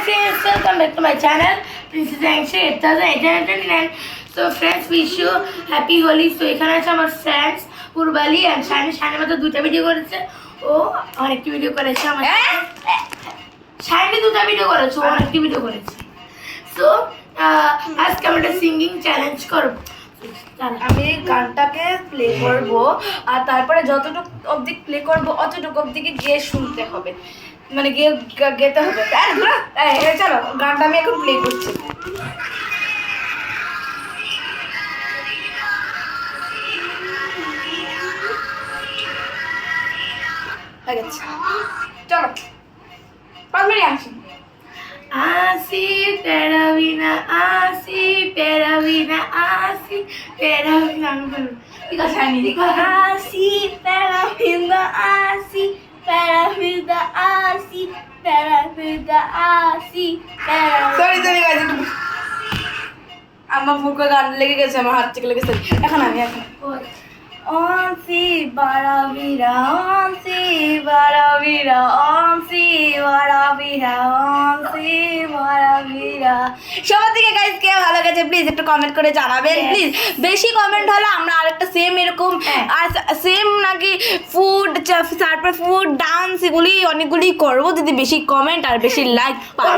friends, welcome back to my channel. This is Angsha 8829. So friends, wish you happy Holi. So এখানে আছে আমার friends পুরবালি আর shiny মতো দুটো video করেছে ও অনেকটি ভিডিও করেছে আমার শাইনি দুটো ভিডিও করেছে ও অনেকটি ভিডিও করেছে সো আজকে আমরা সিঙ্গিং চ্যালেঞ্জ করব আমি গানটাকে প্লে করব আর তারপরে যতটুকু অবধি প্লে করব অতটুকু অবধি গিয়ে শুনতে হবে মানে গিয়ে গেতে হবে চলো গানটা আমি এখন প্লে করছি চলো 5 মিনিট আসি Asi peravina Ikaw Shani, ikaw Asi peravina sorry guys আমার বুকে গান লেগে গেছে আমার হাত থেকে লেগেছে এখন আমি Onsi baravira সবার থেকে গাইস কে ভালো গেছে প্লিজ একটু কমেন্ট করে জানাবেন প্লিজ বেশি কমেন্ট হলে আমরা আরেকটা সেম এরকম আর সেম নাকি ফুড তারপর ফুড ডান্স এগুলি অনেকগুলি করবো যদি বেশি কমেন্ট আর বেশি লাইক পাই